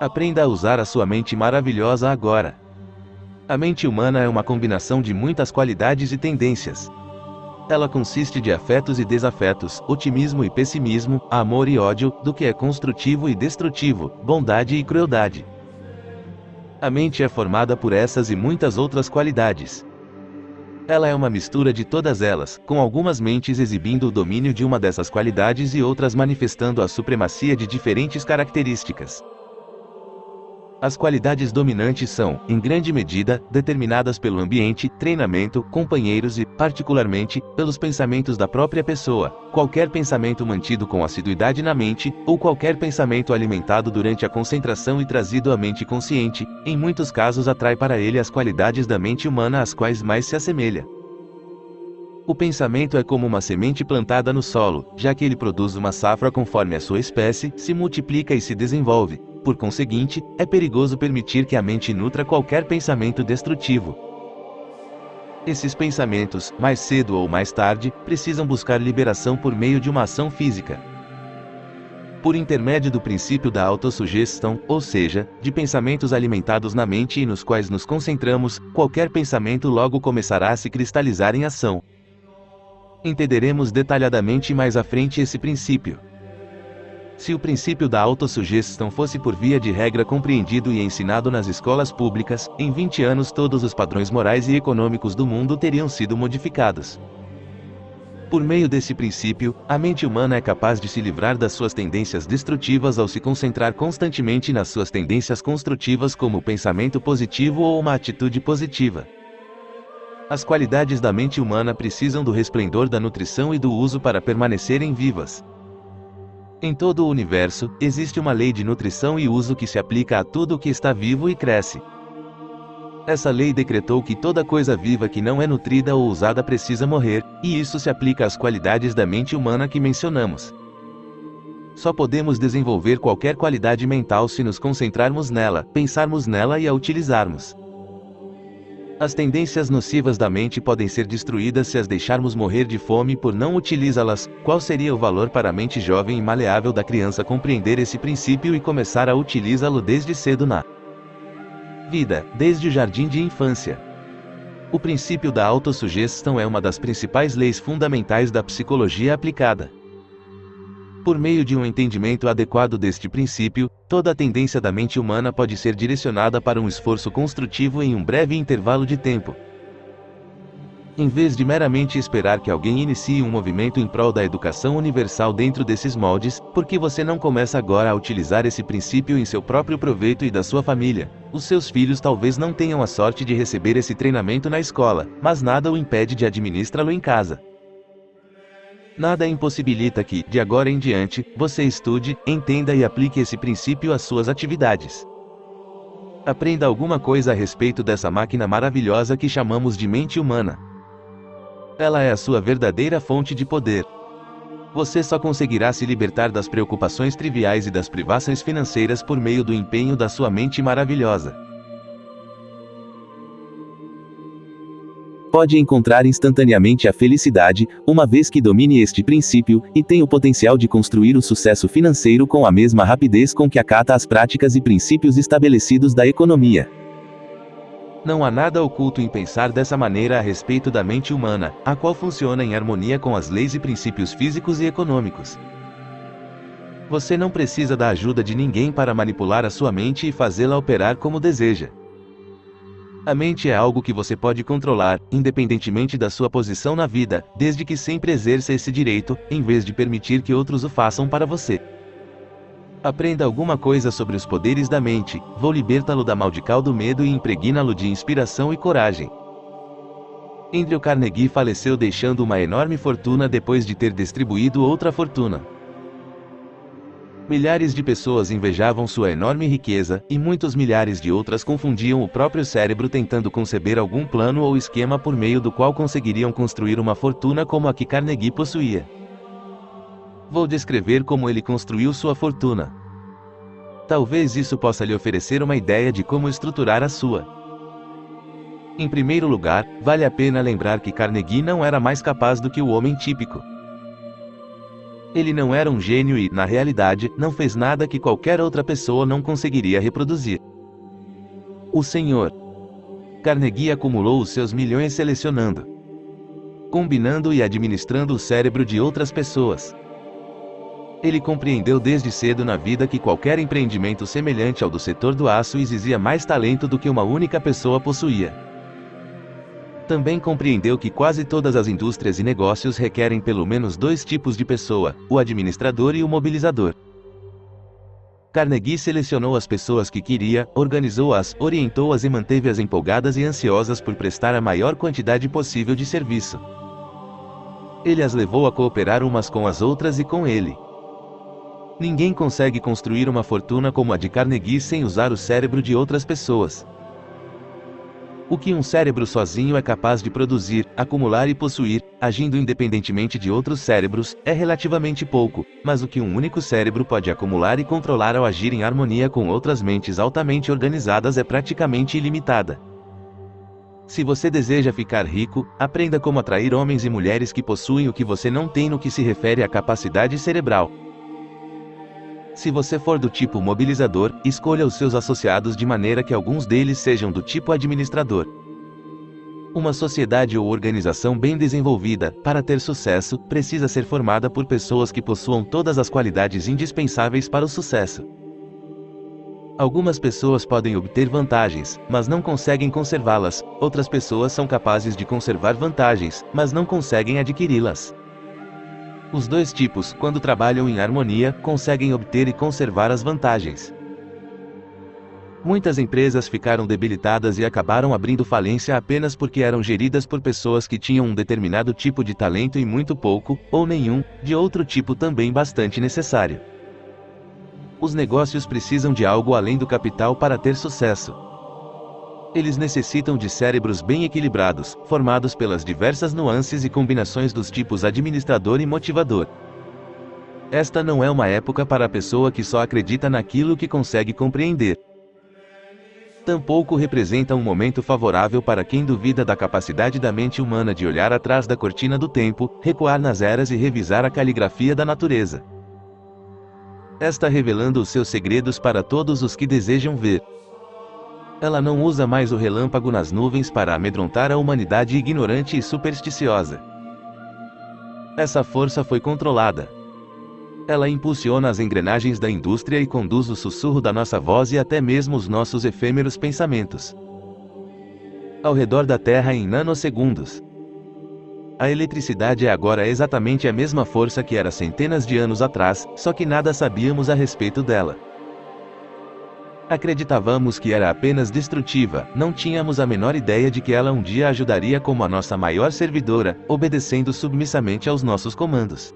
Aprenda a usar a sua mente maravilhosa agora. A mente humana é uma combinação de muitas qualidades e tendências. Ela consiste de afetos e desafetos, otimismo e pessimismo, amor e ódio, do que é construtivo e destrutivo, bondade e crueldade. A mente é formada por essas e muitas outras qualidades. Ela é uma mistura de todas elas, com algumas mentes exibindo o domínio de uma dessas qualidades e outras manifestando a supremacia de diferentes características. As qualidades dominantes são, em grande medida, determinadas pelo ambiente, treinamento, companheiros e, particularmente, pelos pensamentos da própria pessoa. Qualquer pensamento mantido com assiduidade na mente, ou qualquer pensamento alimentado durante a concentração e trazido à mente consciente, em muitos casos atrai para ele as qualidades da mente humana às quais mais se assemelha. O pensamento é como uma semente plantada no solo, já que ele produz uma safra conforme a sua espécie, se multiplica e se desenvolve. Por conseguinte, é perigoso permitir que a mente nutra qualquer pensamento destrutivo. Esses pensamentos, mais cedo ou mais tarde, precisam buscar liberação por meio de uma ação física. Por intermédio do princípio da autossugestão, ou seja, de pensamentos alimentados na mente e nos quais nos concentramos, qualquer pensamento logo começará a se cristalizar em ação. Entenderemos detalhadamente mais à frente esse princípio. Se o princípio da autossugestão fosse por via de regra compreendido e ensinado nas escolas públicas, em 20 anos todos os padrões morais e econômicos do mundo teriam sido modificados. Por meio desse princípio, a mente humana é capaz de se livrar das suas tendências destrutivas ao se concentrar constantemente nas suas tendências construtivas como o pensamento positivo ou uma atitude positiva. As qualidades da mente humana precisam do resplendor da nutrição e do uso para permanecerem vivas. Em todo o universo, existe uma lei de nutrição e uso que se aplica a tudo o que está vivo e cresce. Essa lei decretou que toda coisa viva que não é nutrida ou usada precisa morrer, e isso se aplica às qualidades da mente humana que mencionamos. Só podemos desenvolver qualquer qualidade mental se nos concentrarmos nela, pensarmos nela e a utilizarmos. As tendências nocivas da mente podem ser destruídas se as deixarmos morrer de fome por não utilizá-las. Qual seria o valor para a mente jovem e maleável da criança compreender esse princípio e começar a utilizá-lo desde cedo na vida, desde o jardim de infância? O princípio da autossugestão é uma das principais leis fundamentais da psicologia aplicada. Por meio de um entendimento adequado deste princípio, toda a tendência da mente humana pode ser direcionada para um esforço construtivo em um breve intervalo de tempo. Em vez de meramente esperar que alguém inicie um movimento em prol da educação universal dentro desses moldes, por que você não começa agora a utilizar esse princípio em seu próprio proveito e da sua família? Os seus filhos talvez não tenham a sorte de receber esse treinamento na escola, mas nada o impede de administrá-lo em casa. Nada impossibilita que, de agora em diante, você estude, entenda e aplique esse princípio às suas atividades. Aprenda alguma coisa a respeito dessa máquina maravilhosa que chamamos de mente humana. Ela é a sua verdadeira fonte de poder. Você só conseguirá se libertar das preocupações triviais e das privações financeiras por meio do empenho da sua mente maravilhosa. Pode encontrar instantaneamente a felicidade, uma vez que domine este princípio, e tem o potencial de construir o sucesso financeiro com a mesma rapidez com que acata as práticas e princípios estabelecidos da economia. Não há nada oculto em pensar dessa maneira a respeito da mente humana, a qual funciona em harmonia com as leis e princípios físicos e econômicos. Você não precisa da ajuda de ninguém para manipular a sua mente e fazê-la operar como deseja. A mente é algo que você pode controlar, independentemente da sua posição na vida, desde que sempre exerça esse direito, em vez de permitir que outros o façam para você. Aprenda alguma coisa sobre os poderes da mente, vou libertá-lo da maldical do medo e impregná-lo de inspiração e coragem. Andrew Carnegie faleceu deixando uma enorme fortuna depois de ter distribuído outra fortuna. Milhares de pessoas invejavam sua enorme riqueza, e muitos milhares de outras confundiam o próprio cérebro tentando conceber algum plano ou esquema por meio do qual conseguiriam construir uma fortuna como a que Carnegie possuía. Vou descrever como ele construiu sua fortuna. Talvez isso possa lhe oferecer uma ideia de como estruturar a sua. Em primeiro lugar, vale a pena lembrar que Carnegie não era mais capaz do que o homem típico. Ele não era um gênio e, na realidade, não fez nada que qualquer outra pessoa não conseguiria reproduzir. O Sr. Carnegie acumulou os seus milhões selecionando, combinando e administrando o cérebro de outras pessoas. Ele compreendeu desde cedo na vida que qualquer empreendimento semelhante ao do setor do aço exigia mais talento do que uma única pessoa possuía. Também compreendeu que quase todas as indústrias e negócios requerem pelo menos dois tipos de pessoa, o administrador e o mobilizador. Carnegie selecionou as pessoas que queria, organizou-as, orientou-as e manteve-as empolgadas e ansiosas por prestar a maior quantidade possível de serviço. Ele as levou a cooperar umas com as outras e com ele. Ninguém consegue construir uma fortuna como a de Carnegie sem usar o cérebro de outras pessoas. O que um cérebro sozinho é capaz de produzir, acumular e possuir, agindo independentemente de outros cérebros, é relativamente pouco, mas o que um único cérebro pode acumular e controlar ao agir em harmonia com outras mentes altamente organizadas é praticamente ilimitada. Se você deseja ficar rico, aprenda como atrair homens e mulheres que possuem o que você não tem no que se refere à capacidade cerebral. Se você for do tipo mobilizador, escolha os seus associados de maneira que alguns deles sejam do tipo administrador. Uma sociedade ou organização bem desenvolvida, para ter sucesso, precisa ser formada por pessoas que possuam todas as qualidades indispensáveis para o sucesso. Algumas pessoas podem obter vantagens, mas não conseguem conservá-las. Outras pessoas são capazes de conservar vantagens, mas não conseguem adquiri-las. Os dois tipos, quando trabalham em harmonia, conseguem obter e conservar as vantagens. Muitas empresas ficaram debilitadas e acabaram abrindo falência apenas porque eram geridas por pessoas que tinham um determinado tipo de talento e muito pouco, ou nenhum, de outro tipo também bastante necessário. Os negócios precisam de algo além do capital para ter sucesso. Eles necessitam de cérebros bem equilibrados, formados pelas diversas nuances e combinações dos tipos administrador e motivador. Esta não é uma época para a pessoa que só acredita naquilo que consegue compreender. Tampouco representa um momento favorável para quem duvida da capacidade da mente humana de olhar atrás da cortina do tempo, recuar nas eras e revisar a caligrafia da natureza. Está revelando os seus segredos para todos os que desejam ver. Ela não usa mais o relâmpago nas nuvens para amedrontar a humanidade ignorante e supersticiosa. Essa força foi controlada. Ela impulsiona as engrenagens da indústria e conduz o sussurro da nossa voz e até mesmo os nossos efêmeros pensamentos ao redor da Terra em nanosegundos. A eletricidade é agora exatamente a mesma força que era centenas de anos atrás, só que nada sabíamos a respeito dela. Acreditávamos que era apenas destrutiva, não tínhamos a menor ideia de que ela um dia ajudaria como a nossa maior servidora, obedecendo submissamente aos nossos comandos.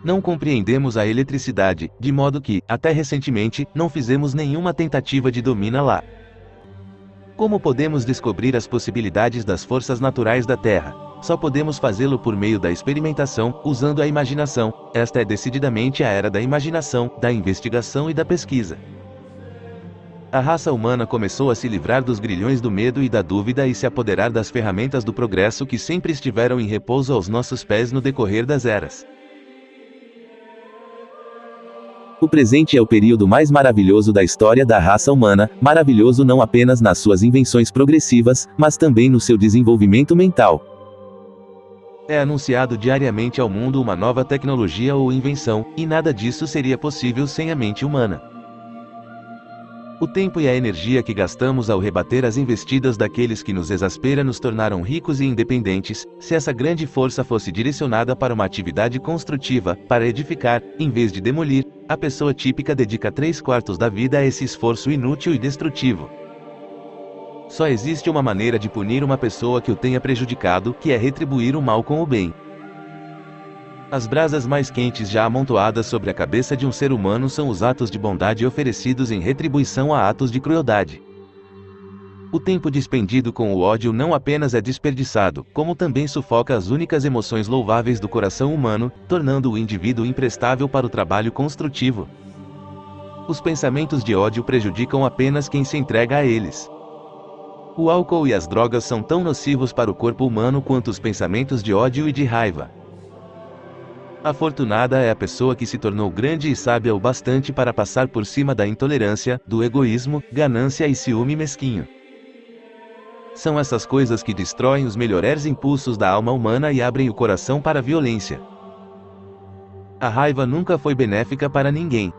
Não compreendemos a eletricidade, de modo que, até recentemente, não fizemos nenhuma tentativa de domina-la. Como podemos descobrir as possibilidades das forças naturais da Terra? Só podemos fazê-lo por meio da experimentação, usando a imaginação. Esta é decididamente a era da imaginação, da investigação e da pesquisa. A raça humana começou a se livrar dos grilhões do medo e da dúvida e se apoderar das ferramentas do progresso que sempre estiveram em repouso aos nossos pés no decorrer das eras. O presente é o período mais maravilhoso da história da raça humana, maravilhoso não apenas nas suas invenções progressivas, mas também no seu desenvolvimento mental. É anunciado diariamente ao mundo uma nova tecnologia ou invenção, e nada disso seria possível sem a mente humana. O tempo e a energia que gastamos ao rebater as investidas daqueles que nos exaspera nos tornaram ricos e independentes. Se essa grande força fosse direcionada para uma atividade construtiva, para edificar, em vez de demolir, a pessoa típica dedica 3/4 da vida a esse esforço inútil e destrutivo. Só existe uma maneira de punir uma pessoa que o tenha prejudicado, que é retribuir o mal com o bem. As brasas mais quentes já amontoadas sobre a cabeça de um ser humano são os atos de bondade oferecidos em retribuição a atos de crueldade. O tempo despendido com o ódio não apenas é desperdiçado, como também sufoca as únicas emoções louváveis do coração humano, tornando o indivíduo imprestável para o trabalho construtivo. Os pensamentos de ódio prejudicam apenas quem se entrega a eles. O álcool e as drogas são tão nocivos para o corpo humano quanto os pensamentos de ódio e de raiva. Afortunada é a pessoa que se tornou grande e sábia o bastante para passar por cima da intolerância, do egoísmo, ganância e ciúme mesquinho. São essas coisas que destroem os melhores impulsos da alma humana e abrem o coração para a violência. A raiva nunca foi benéfica para ninguém.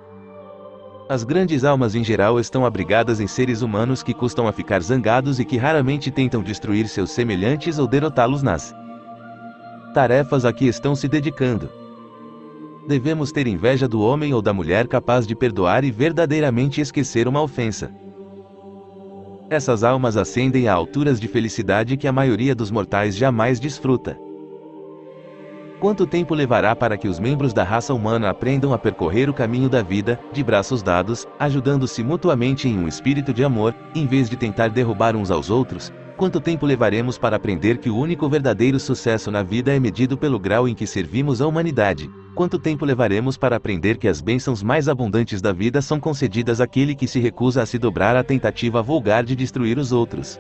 As grandes almas em geral estão abrigadas em seres humanos que custam a ficar zangados e que raramente tentam destruir seus semelhantes ou derrotá-los nas tarefas a que estão se dedicando. Devemos ter inveja do homem ou da mulher capaz de perdoar e verdadeiramente esquecer uma ofensa. Essas almas ascendem a alturas de felicidade que a maioria dos mortais jamais desfruta. Quanto tempo levará para que os membros da raça humana aprendam a percorrer o caminho da vida, de braços dados, ajudando-se mutuamente em um espírito de amor, em vez de tentar derrubar uns aos outros? Quanto tempo levaremos para aprender que o único verdadeiro sucesso na vida é medido pelo grau em que servimos à humanidade? Quanto tempo levaremos para aprender que as bênçãos mais abundantes da vida são concedidas àquele que se recusa a se dobrar à tentativa vulgar de destruir os outros?